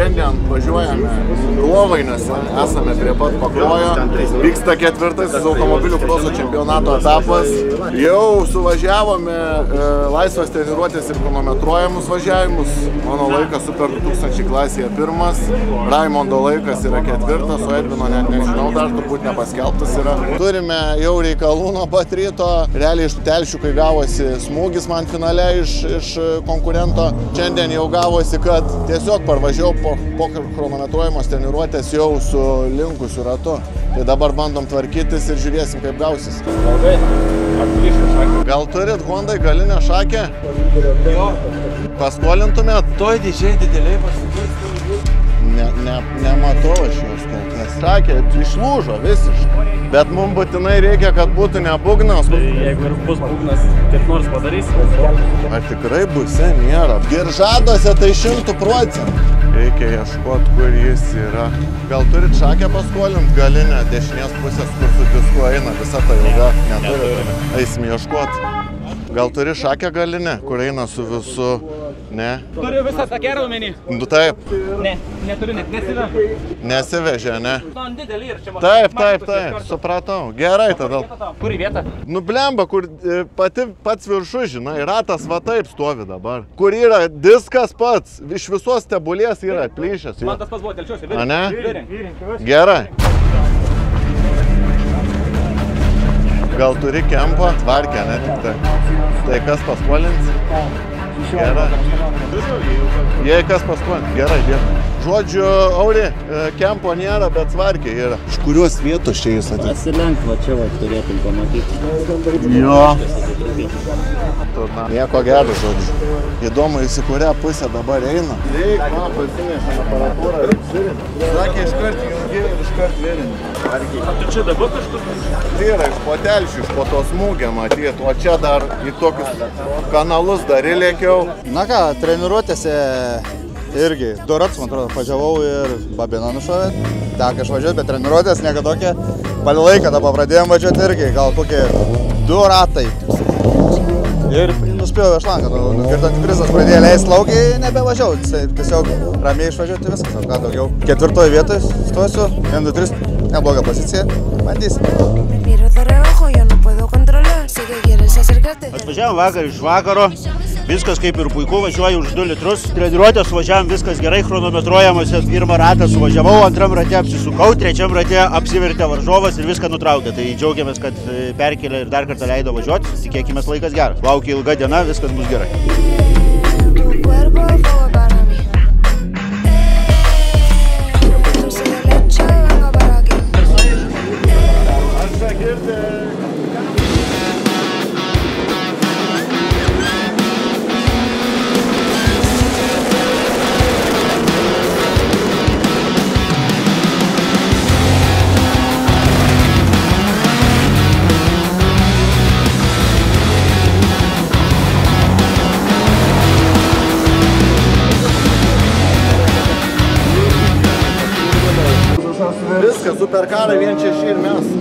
Šiandien važiuojame Lovainiuose, esame prie pat Pakruojo. Vyksta 4. automobilių kroso čempionato etapas. Jau suvažiavome laisvas treniruotės ir chronometruojamus važiavimus. Mano laikas Super 2000 klasėje 1, Raimondo laikas yra 4, o Edvino net nežinau, dar turbūt nepaskelbtas yra. Turime jau reikalų nuo pat ryto. Realiai iš telšių, kai gavosi smūgis man finale iš konkurento. Šiandien jau gavosi, kad tiesiog parvažiau po chronometruojamos treniruotės jau su linkusiu ratu. Tai dabar bandom tvarkytis ir žiūrėsim, kaip gausis. Gal turit Hondai galinę šakę? Jo. Paskolintumėt? Toj didžiai dideliai pasikeistų. Nematau aš jos kol kas. Šakė išlūžo visiškai. Bet mums būtinai reikia, kad būtų ne būgnas. Tai jeigu ir bus būgnas, kaip nors padarys. Ar tikrai buse nėra? Giržaduose tai 100%. Reikia ieškoti, kur jis yra. Gal turit šakę paskolint galinę dešinės pusės, kur su disku eina visa ta ilga? Neturit. Eisim ieškoti. Gal turi šakę galinę, kur eina su visu? Ne? Turiu visą tą gerą omeny. Nu taip. Ne, neturiu, net nesivežu. Nesivežė, ne? Nu, didelį ir čia Taip, supratau. Gerai tada. Kur į vietą? Nu blemba, kur pats viršus, žinai, ratas va taip stovi dabar. Kur yra diskas pats, iš visos stebulės yra atplyšęs. Man tas pats buvo telčiuose. A ne? Gerai. Gal turi kempą? Tvarkę, ne tik tai. Tai kas paskolins? Gerai. Jei kas paskolins? Gerai, dėkui. Žodžiu, Auri, kempo nėra, bet tvarkė yra. Iš kurios vietos čia jis atėjo? Pasilenk, va čia va turėtum pamatyti. Jo. Nieko gero, žodžiu. Įdomu, į kurią pusę dabar eina. Reik, man pasinešam aparatūrą ir žiūrim. Sakė, iškart jungi ir iškart vėrinį. O tu čia dabar kažkur? Tai yra iš po telšių, iš po to smūgio matyt, o čia dar į tokius kanalus dar įlėkiau. Na ką, treniruotėse irgi 2 ratus, man atrodo, važiavau ir babina nušovė. Teko išvažiuoti, bet treniruotės niekada tokia. Palį laiką dabar pradėjom važiuoti irgi, gal kokie 2 ratai. Ir nuspėjau šlangą, nukirtant prizas pradėjo leisti laukiai, nebevažiavau. Tiesiog ramiai išvažiuoti viskas, o ką daugiau. 4. vietoje stosiu, 1, 2, 3, nebloga pozicija, bandysim. Atvažiavom vakar iš vakaro, viskas kaip ir puiku, važiuoju už 2 litrus. Treniruotės suvažiavam, viskas gerai, chronometruojamas, 1 ratą suvažiavau, 2 rate apsisukau, 3 rate apsivertė varžovas ir viską nutraukė. Tai džiaugiamės, kad perkelė ir dar kartą leido važiuoti, tikėkimės laikas geras. Laukia ilga diena, viskas bus gerai. Viskas, superkarai 1.6 ir mes.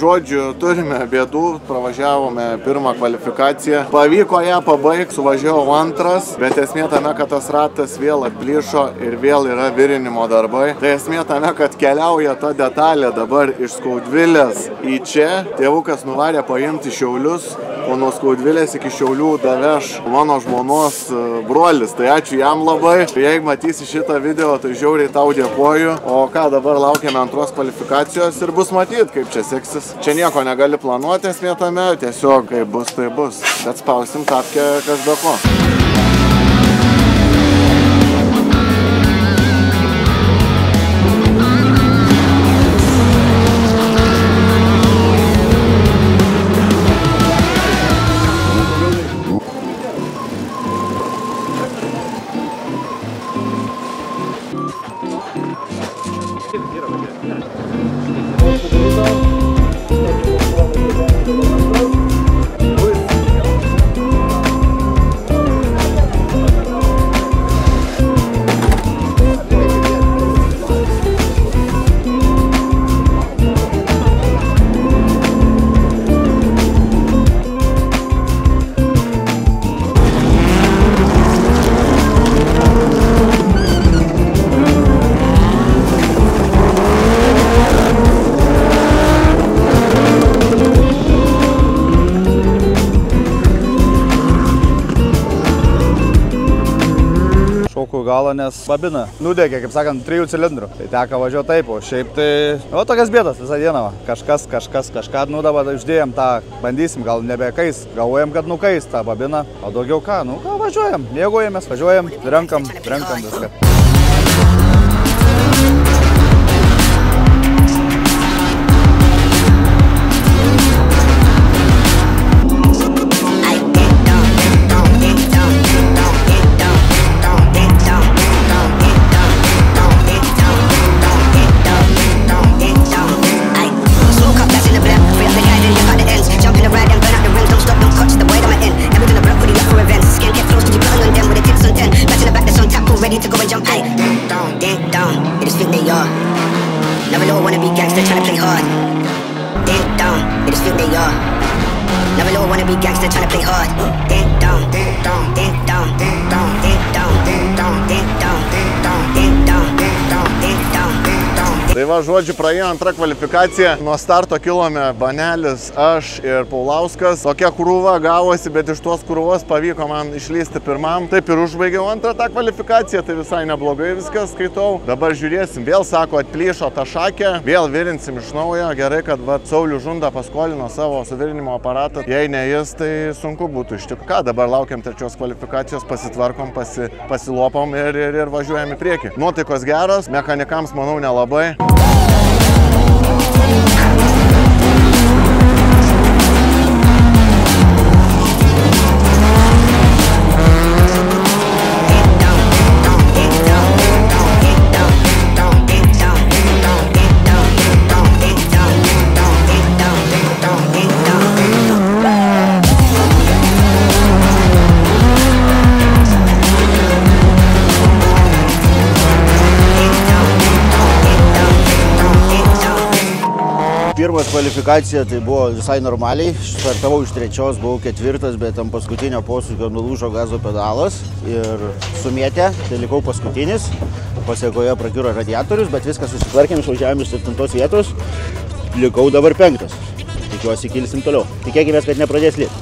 Žodžiu, turime bėdų, pravažiavome 1 kvalifikaciją. Pavyko ją pabaigti, suvažiavau 2, bet esmė tame, kad tas ratas vėl atplyšo ir vėl yra virinimo darbai. Tai esmė tame, kad keliauja ta detalė dabar iš Skaudvilės į čia. Tėvukas nuvarė paimti Šiaulius, o nuo Skaudvilės iki Šiaulių daveš mano žmonos brolis. Tai ačiū jam labai. Jeigu matysi šitą video, tai žiauriai tau dėkoju. O ką, dabar laukiame 2 kvalifikacijos ir bus matyti, kaip čia seksis. Čia nieko negali planuoti esmė tame, tiesiog kaip bus, tai bus. Bet spausim tapkę kas be ko. šaukų galą, nes babina nudegė, kaip sakant, 3 cilindrų. Tai teka važiuoti taip, o šiaip tai, o tokias bėdas visą dieną. Kažką, nu dabar uždėjom tą, bandysim, gal nebekais, galvojam, kad nukais tą babiną, o daugiau ką, nu ką, važiuojam, mėgojamės, važiuojam, renkam viską. Tai va, žodžiu, praėjo antrą kvalifikaciją. Nuo starto kilome Banelis, aš ir Paulauskas. Tokia krūva gavosi, bet iš tos krūvos pavyko man išlysti pirmam. Taip ir užbaigiau antrą tą kvalifikaciją, tai visai neblogai viskas skaitau. Dabar žiūrėsim, vėl sako, atplyšo tą šakę, vėl virinsim iš naujo. Gerai, kad Saulius Žunda paskolino savo suvirinimo aparatą. Jei ne jis, tai sunku būtų iš tikrųjų. Ką, dabar laukiam trečios kvalifikacijos, pasitvarkom, pasilopom ir važiuojam į priekį. Nuotaikos geros, mechanikams manau nelabai. Pirmas kvalifikacija tai buvo visai normaliai, startavau iš trečios, buvau ketvirtas, bet ant paskutinio posūkio nulūžo gazo pedalas ir sumėtė, tai likau paskutinis, pasiekoje prakiuro radiatorius, bet viską susitvarkėm, išvažiavėm iš 7 vietos, likau dabar 5. Tikiuosi kilsim toliau. Tikėkimės, kad nepradės lyti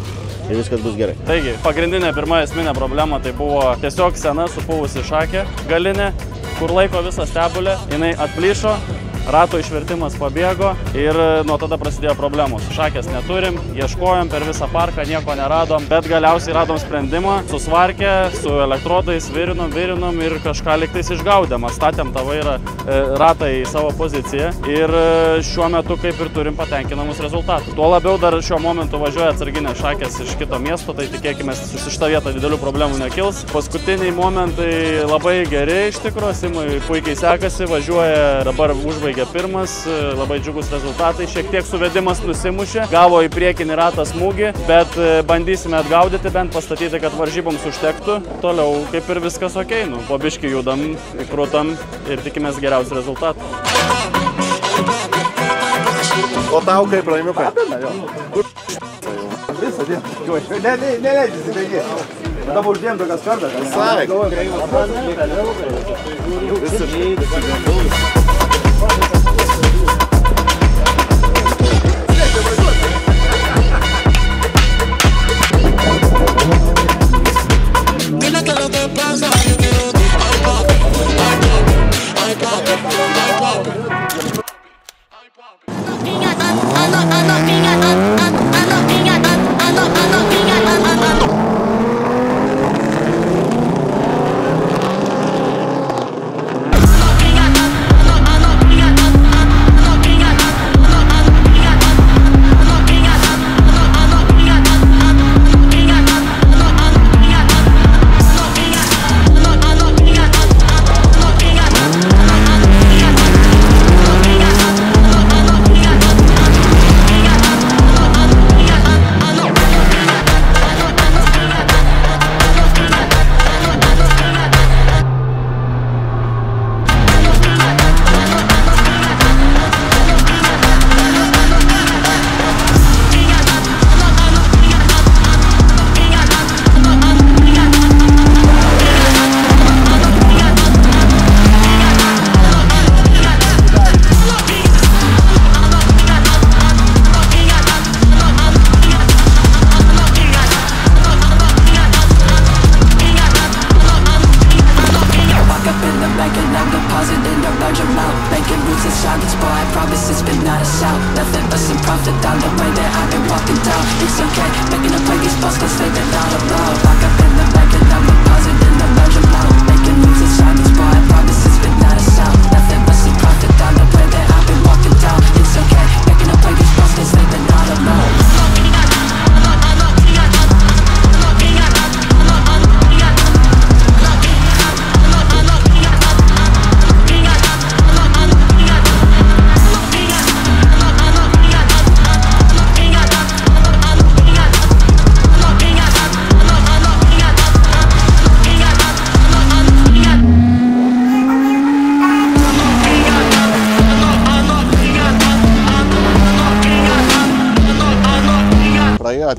ir viskas bus gerai. Taigi, pagrindinė pirma esminė problema tai buvo tiesiog sena supuvusi šakė galinė, kur laiko visą stebulę, jinai atplyšo. Rato išvertimas pabėgo ir nuo tada prasidėjo problemos. Šakės neturim, ieškojom per visą parką, nieko neradom, bet galiausiai radom sprendimą, susvarkę, su elektrodais virinom ir kažką liktais išgaudėm. Atstatėm tą vairą ratą į savo poziciją ir šiuo metu kaip ir turim patenkinamus rezultatus. Tuo labiau dar šiuo momentu važiuoja atsarginės šakės iš kito miesto, tai tikėkime, su šitą vietą didelių problemų nekils. Paskutiniai momentai labai geri iš tikrųjų, Simui puikiai sekasi, važiuoja dabar užbaigė pirmas, labai džiugus rezultatai, šiek tiek suvedimas nusimušė, gavo į priekinį ratą smūgį, bet bandysime atgaudyti, bent pastatyti, kad varžyboms užtektų. Toliau kaip ir viskas okei, po biškį judam, krutam ir tikimės geriausių rezultatų. O tau kaip, Raimiukai? Visą dieną. Neleidžiu įsibėgėti. Dabar uždėjom tokias kartas. Visai.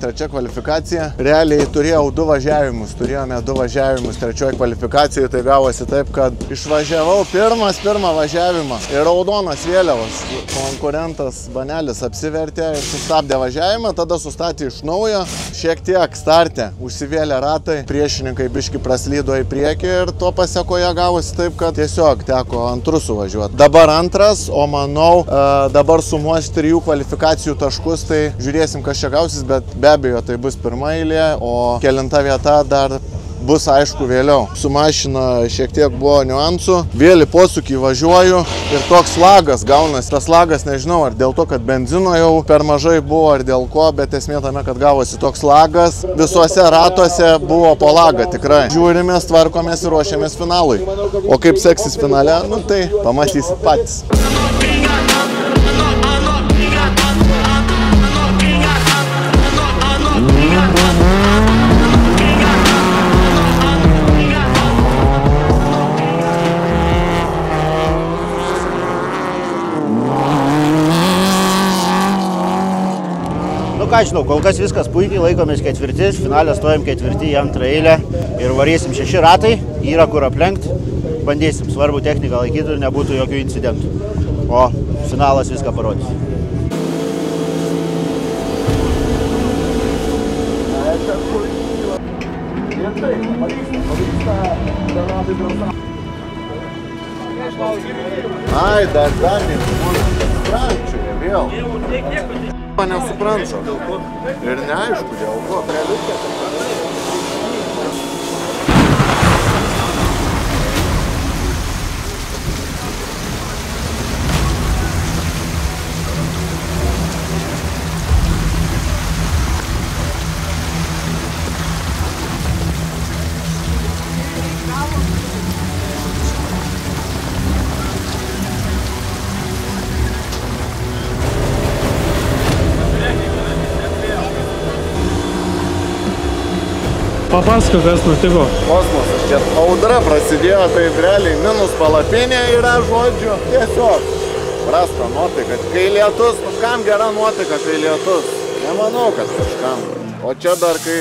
trečia kvalifikacija. Realiai turėjau 2 važiavimus. Turėjome 2 važiavimus trečioje kvalifikacijoje. Tai gavosi taip, kad išvažiavau pirmą važiavimą. Ir raudonas vėliavas. Konkurentas Banelis apsivertė ir sustabdė važiavimą. Tada sustatė iš naujo. Šiek tiek starte užsivėlė ratai. Priešininkai biški praslydo į priekį ir to pasekoje gavosi taip, kad tiesiog teko antrus suvažiuoti. Dabar antras, o manau, dabar sumuos 3 kvalifikacijų taškus, tai žiūrėsim, kas čia gausis, bet be abejo tai bus pirma eilė, o kelinta vieta dar bus aišku vėliau. Su mašina šiek tiek buvo niuansų. Vėl į posūkį važiuoju ir toks lagas gaunasi. Tas lagas nežinau, ar dėl to, kad benzino jau per mažai buvo, ar dėl ko, bet esmė tame, kad gavosi toks lagas. Visuose ratuose buvo po lagą tikrai. Žiūrimės, tvarkomės ir ruošiamės finalui. O kaip seksis finale, nu tai pamatysit patys. Ką žinau, kol kas viskas puikiai, laikomės ketvirti, finalę stojam ketvirti į antrą eilę ir varysim 6 ratai, yra kur aplenkt, bandysim, svarbu techniką laikyti ir nebūtų jokių incidentų, o finalas viską parodys. Ai, dar nesuprančiu, vėl. Nesuprantu. Ir neaišku, dėl ko. Papasako, kas nutiko. Kosmosas. Čia audra prasidėjo, tai realiai minus palapinė yra, žodžiu. Tiesiog prasta nuotaika. Kai lietus, kam gera nuotaika, kai lietus? Nemanau, kad kažkam. O čia dar, kai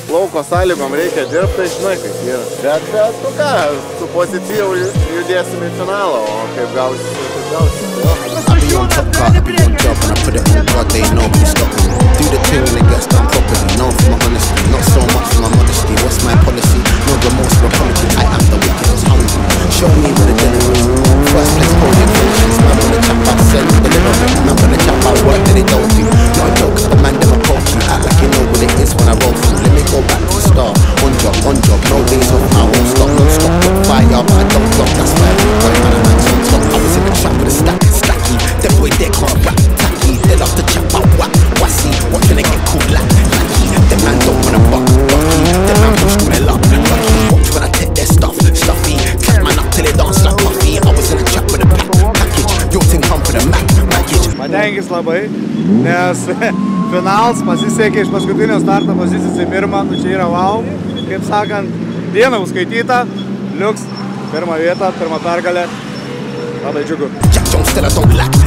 lauko sąlygom reikia dirbti, tai žinai, kaip yra. Bet tu ką, su pozicija judėsim į finalą, o kaip gausis, taip gausis. I be on top car, I be on job, and I put it on God, they know me stopping. Do the thing when it gets done properly, known for my honesty, not so much for my modesty. What's my policy? No remorse for apology, I am the wickedest hungry. Show me where the generous. First place podium finishes, man on the chat about send the little bit, man on the chat about work that they don't do. Not a joke, cause the man them approach you, act like you know what it is when I roll through. Let me go back to the start, on job, no days off, I won't stop, no stop, don't fire, but I don't drop, that's why I'm going man, I'm on top. I was in the trap with a stacky. Them boy they can't rap, tacky. They love to chat about wassy. Watching it get cool like lackey. Them man don't wanna buck, bucky. Them man push to their luck, lucky. Watch when I take their stuff, stuffy. Clap man up till they dance like Puffy. I was in a chat with a package. Your thing come for the package. Patenkis labai, nes finalas pasisekė iš paskutinio starto pozicijos į pirmą, nu čia yra wow. Kaip sakant, diena užskaityta, liuks, pirmą vietą, pirmą pergalę. Labai džiugu. Don't still I don't lack it.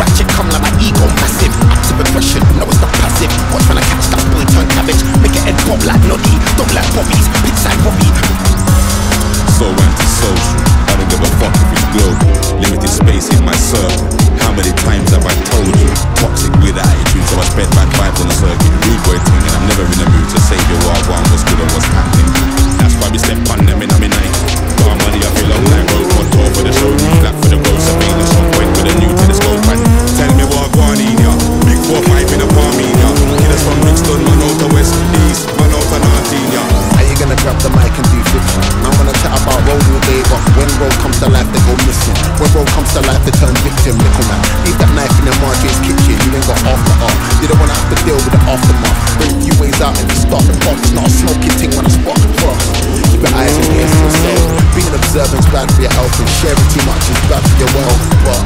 Ratchet come like my ego massive. Active aggression, no it's not passive. Watch when I catch that boy turn cabbage. Make it head bob like Noddy, dog like Bobby's, pits like Bobby. So antisocial, I don't give a fuck if it's global. Limited space in my circle. How many times have I told you? Toxic with attitude, so I spread bad vibes on the circuit. Rude boy thing, and I'm never in the mood to say the war one was good or what's happening. That's why we step on them in a night. Got money, I feel long like road on tour for the show. Black for the road, so ain't no some point with a new telescope. And tell me what going in ya. Big 4-5 in a Parmenia. Killers from Brixton, man out of West East, man out of Nartinia. How you gonna grab the mic and do fiction? I'm gonna chat about road all day, but when road comes to life, they go missing. When road comes to life, they turn victim. Little man, leave that knife in the Marjorie's kitchen. You ain't got after art. You don't wanna have to deal with the aftermath. Bring a few ways out and you start the bomb. It's not a smoking thing when I spark the cross. Keep your eyes and ears to yourself. Being observant's bad for your health, and sharing too much is bad for your wealth. But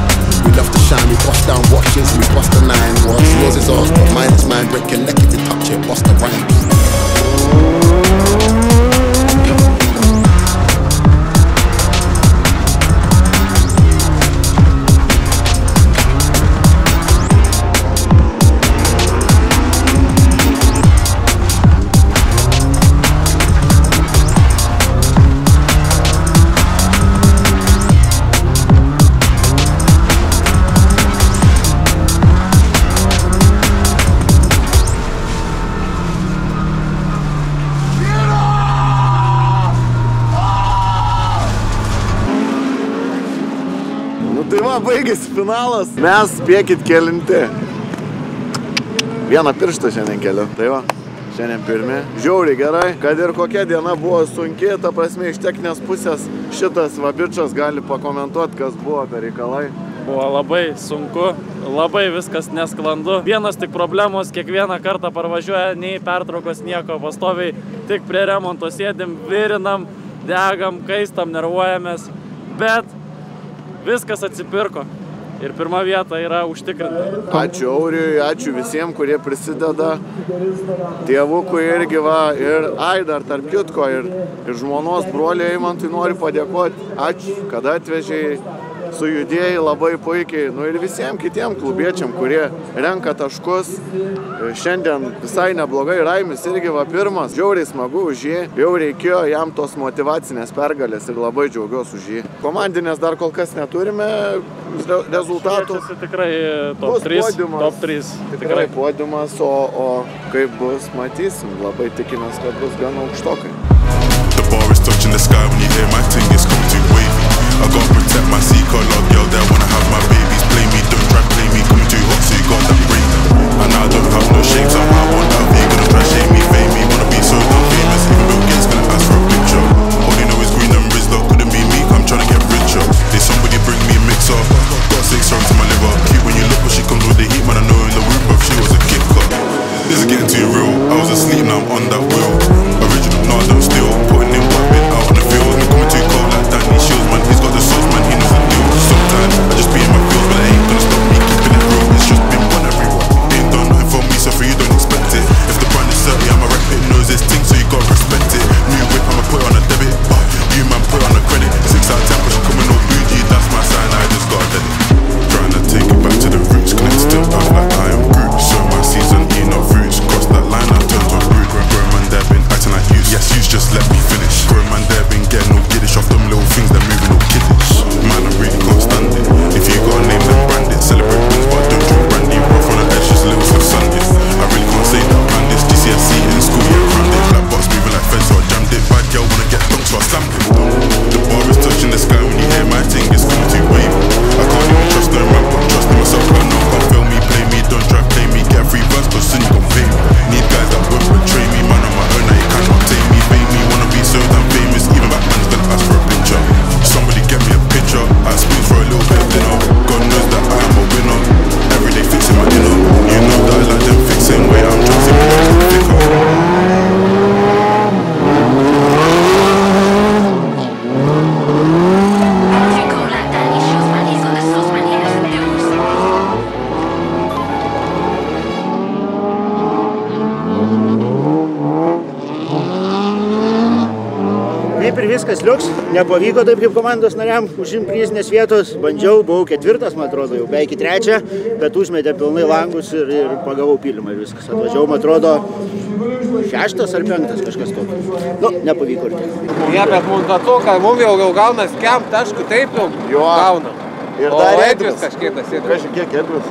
we love to shine, we bust down watches, we bust the 9 watch. Yours is ours, but mine is mine. Break your neck if you touch it, bust the rhymes. va, baigėsi finalas. Mes spėkit kelinti. Vieną pirštą šiandien keliu. Tai va, šiandien pirmi. Žiauriai gerai, kad ir kokia diena buvo sunki, ta prasme iš techninės pusės šitas vabičas gali pakomentuoti, kas buvo per reikalai. Buvo labai sunku, labai viskas nesklandu. Vienas tik problemos, kiekvieną kartą parvažiuoja, nei pertraukos nieko, pastoviai tik prie remonto sėdim, virinam, degam, kaistam, nervuojamės, bet viskas atsipirko ir pirma vieta yra užtikrinta. Ačiū Auriui, ačiū visiems, kurie prisideda, tėvukui irgi va, ir dar tarp kitko, ir žmonos broliai Eimantui noriu padėkoti. Ačiū, kad atvežiai, sujudėjai labai puikiai, nu ir visiems kitiem klubiečiam, kurie renka taškus. Šiandien visai neblogai, Raimis irgi va pirmas, žiauriai smagu už jį, jau reikėjo jam tos motyvacinės pergalės ir labai džiaugiuosi už jį. Komandinės dar kol kas neturime rezultatų. Tikrai top 3. Tikrai podiumas, o kaip bus, matysim, labai tikimės, kad bus gan aukštokai. The bar is touching the sky when you hear my ting is coming too wavy. I gotta protect my C-color, girl that wanna have my babies. Play me, don't try play me, coming too hot so you got that break. And I don't have no shame, so I want that V. Gonna try shame me, fame me, wanna be so damn famous. Even Bill Gates gonna ask for a picture. All they know is green and Rizzler, couldn't be me, I'm trying to get richer. Did somebody bring me a mixer? Got 6 songs in my liver. Cute when you look, but she comes with the heat, man, I know in the room, but she was a kicker. This is getting too real, I was asleep, now I'm on that wheel. Original, no I don't steal, putting in work, been out on the field. I'm coming too cold like Danny Shields, man, he's got the sauce, man, he knows the deal. Sometimes I just be in my field, but I ain't gonna stop me keeping it real. It's just been one everywhere. Ain't done nothing for me, so for you don't expect it. If the brand is 30, I'ma rep it, knows this thing, so you gotta respect it. New whip, I'ma put it on a debit, you man put it on a credit. 6 out of 10, but she coming all bougie, that's my sign, I just gotta let it. Trying to take it back to the roots, connect still out like I am Groot. So my season, eating up fruits, cross that line, I turn to root. Grown man there been acting like use, yes, use just let me finish. Grown man there been getting no giddish off them little things that moving all kiddish. Man, I really can't stand it. If you got a name, then brand it. Celebrate wins, but don't drink brandy. Rough on the edge, just little for Sunday. I really can't say that man this GCSE in school, yeah, rammed it. Black box moving like feds, so I jammed it. Bad girl wanna get dunked, so I slammed it. The bar is touching the sky when you hear my ting, it's coming too wavy. I can't even trust no man, but trust in myself. I know can't fail me, play me, don't try play me. Get 3 verse, but soon you gon' pay me. Need guys that won't betray me, man on my own, now you cannot take me. Pay me, wanna be so damn famous, even back man's gonna ask for a picture. Somebody get me a picture, I squeeze for a little bit of dinner. God knows that I am a winner, everyday fixing my dinner. You know that I like them fixing way, I'm trying to be a thicker. Taip ir viskas liuks, nepavyko taip kaip komandos nariam užimti prizinės vietos, bandžiau, buvau 4, man atrodo, jau beveik 3, bet užmetė pilnai langus ir pagavau pylimą ir viskas. Atvažiavau, man atrodo, 6 ar 5 kažkas tokio. Nu, nepavyko ir tiek. Ne, bet mums to, kad mums jau gaunas kem taškų, taip jau gaunam. Ir dar Edris kažkiek dasėdė. Kažkiek Edris.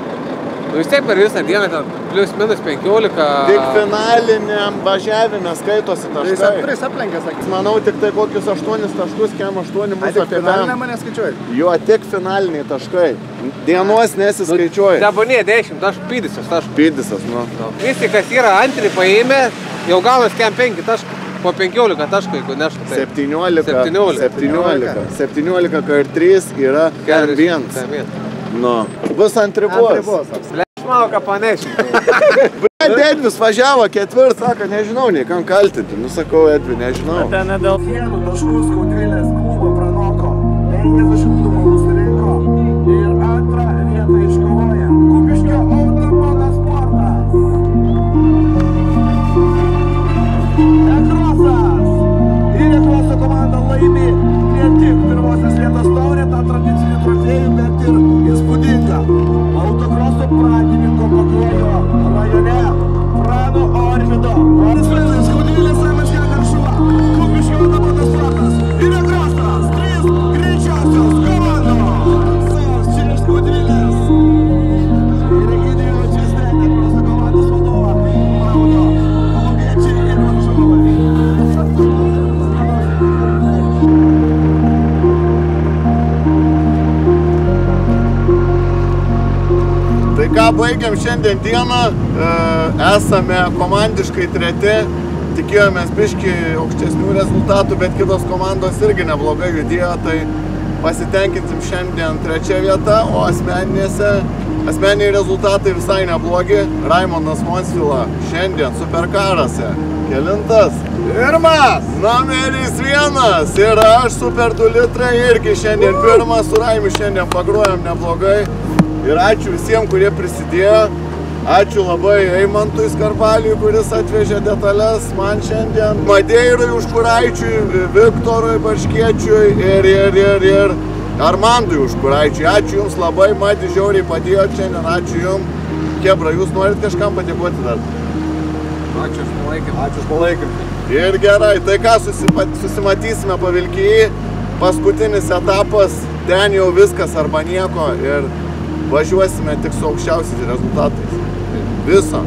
Nu vis tiek per visą dieną ten plius minus 15. Tik finaliniam važiavime skaitosi taškai. Tai 3 aplenkė, sakys. Manau, tik tai kokius 8 taškus, kem 8 mūsų Tik finalinę mane skaičiuoji? Jo, tik finaliniai taškai. Dienos nesiskaičiuoji. Nebonė 10 taškų, pydysas taškų. Pydysas, nu. Visi, kas yra antrį paėmė, jau gaunas kem 5 taškų. Po 15 taškų, jeigu neštų tai. 17 kart 3 yra kem 1. Nu, bus ant ribos. Aš manau, ką paneši. Edvis važiavo 4, sako, nežinau, nei kam kaltinti. Nu, sakau, Edvi, nežinau. Ten ne dėl... Vienu taškų Skaudvilės klubą pranoko, 50 taškų surinko ir antrą vietą iškovoja Kupiškio automonas sportas. Ekrosas! Ir Ekroso komanda laimi ne tik pirmosios vietos taurę, tą tradicinį trofėjų, bet ir įspūdingą autokroso pradininko Pakruojo rajone Prano Orvido. Skaudvilės MSG Karšuva, Kupiškio automonas sportas ir Ekrosas, 3 greičiausios komandos. Čia iš Skaudvilės. Ir Egidijų Čestenė, Ekroso komandos vadovą, Praudo, Kolumiečiai ir varžovai. ką baigiam šiandien dieną, esame komandiškai treti, tikėjomės biškį aukštesnių rezultatų, bet kitos komandos irgi neblogai judėjo, tai pasitenkinsim šiandien 3 vieta, o asmeniniai rezultatai visai neblogi. Raimondas Monsvila šiandien superkarose. Kelintas? 1. Numeris 1. Ir aš super 2 litrai irgi šiandien 1. Su Raimiu šiandien pagrojom neblogai. Ir ačiū visiems, kurie prisidėjo. Ačiū labai Eimantui Skarbaliui, kuris atvežė detalės man šiandien. Madeirui Užkuraičiui, Viktorui Barškiečiui ir Armandui Užkuraičiui. Ačiū Jums labai, Madi žiauriai padėjo šiandien. Ačiū Jums. Kebra, Jūs norit kažkam padėkoti dar? Ačiū už palaikymą. Ačiū už palaikymą. Ir gerai, tai ką susimatysime Pavilkijai. Paskutinis etapas, ten jau viskas arba nieko ir važiuosime tik su aukščiausiais rezultatais. Viso.